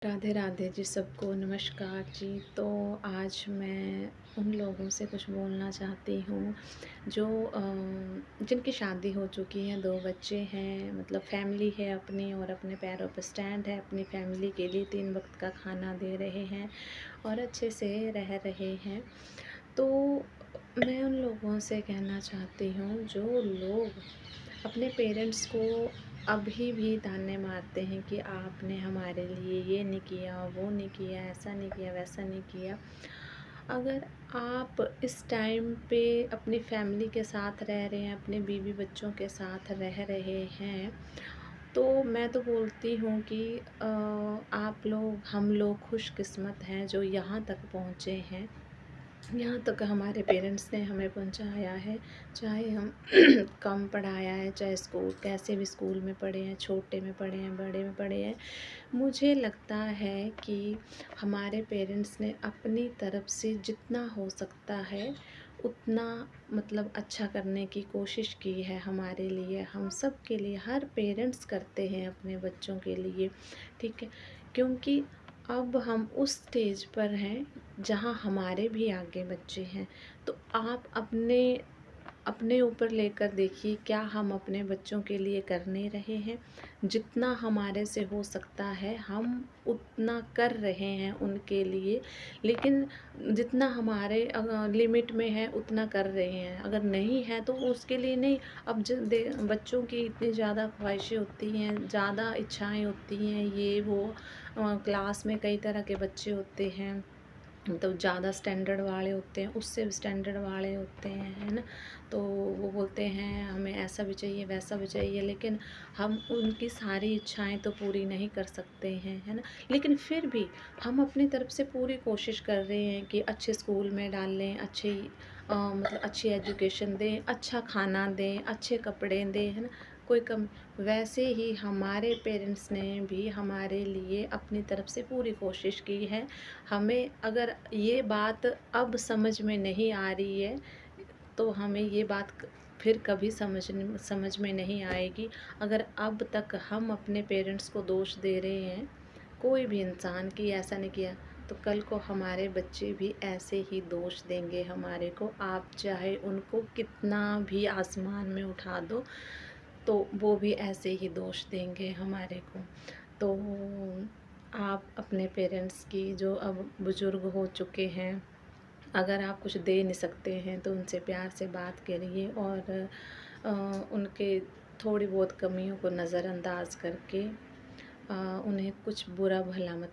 राधे राधे जी, सबको नमस्कार जी। तो आज मैं उन लोगों से कुछ बोलना चाहती हूँ जो जिनकी शादी हो चुकी है, 2 बच्चे हैं, मतलब फैमिली है अपनी और अपने पैरों पर स्टैंड है, अपनी फैमिली के लिए 3 वक़्त का खाना दे रहे हैं और अच्छे से रह रहे हैं। तो मैं उन लोगों से कहना चाहती हूँ जो लोग अपने पेरेंट्स को अभी भी ताने मारते हैं कि आपने हमारे लिए ये नहीं किया, वो नहीं किया, ऐसा नहीं किया, वैसा नहीं किया। अगर आप इस टाइम पे अपनी फैमिली के साथ रह रहे हैं, अपने बीवी बच्चों के साथ रह रहे हैं, तो मैं तो बोलती हूँ कि आप लोग, हम लोग खुशकिस्मत हैं जो यहाँ तक पहुँचे हैं। यहाँ तक हमारे पेरेंट्स ने हमें पहुँचाया है, चाहे हम कम पढ़ाया है, चाहे स्कूल कैसे भी स्कूल में पढ़े हैं, छोटे में पढ़े हैं, बड़े में पढ़े हैं। मुझे लगता है कि हमारे पेरेंट्स ने अपनी तरफ से जितना हो सकता है उतना, मतलब अच्छा करने की कोशिश की है हमारे लिए, हम सब के लिए। हर पेरेंट्स करते हैं अपने बच्चों के लिए, ठीक है? क्योंकि अब हम उस स्टेज पर हैं जहाँ हमारे भी आगे बच्चे हैं। तो आप अपने अपने ऊपर लेकर देखिए, क्या हम अपने बच्चों के लिए कर नहीं रहे हैं? जितना हमारे से हो सकता है हम उतना कर रहे हैं उनके लिए, लेकिन जितना हमारे लिमिट में है उतना कर रहे हैं। अगर नहीं है तो उसके लिए नहीं। अब बच्चों की इतनी ज़्यादा ख्वाहिशें होती हैं, ज़्यादा इच्छाएं होती हैं, ये वो। क्लास में कई तरह के बच्चे होते हैं, तो ज़्यादा स्टैंडर्ड वाले होते हैं, उससे भी स्टैंडर्ड वाले होते हैं, है ना? तो वो बोलते हैं हमें ऐसा भी चाहिए, वैसा भी चाहिए, लेकिन हम उनकी सारी इच्छाएं तो पूरी नहीं कर सकते हैं, है ना? लेकिन फिर भी हम अपनी तरफ से पूरी कोशिश कर रहे हैं कि अच्छे स्कूल में डालें, मतलब अच्छी एजुकेशन दें, अच्छा खाना दें, अच्छे कपड़े दें, है ना? कोई कम वैसे ही हमारे पेरेंट्स ने भी हमारे लिए अपनी तरफ से पूरी कोशिश की है। हमें अगर ये बात अब समझ में नहीं आ रही है, तो हमें ये बात फिर कभी समझ में नहीं आएगी। अगर अब तक हम अपने पेरेंट्स को दोष दे रहे हैं, कोई भी इंसान कि ऐसा नहीं किया, तो कल को हमारे बच्चे भी ऐसे ही दोष देंगे हमारे को। आप चाहे उनको कितना भी आसमान में उठा दो, तो वो भी ऐसे ही दोष देंगे हमारे को। तो आप अपने पेरेंट्स की, जो अब बुज़ुर्ग हो चुके हैं, अगर आप कुछ दे नहीं सकते हैं तो उनसे प्यार से बात करिए और उनके थोड़ी बहुत कमियों को नज़रअंदाज करके उन्हें कुछ बुरा भला मत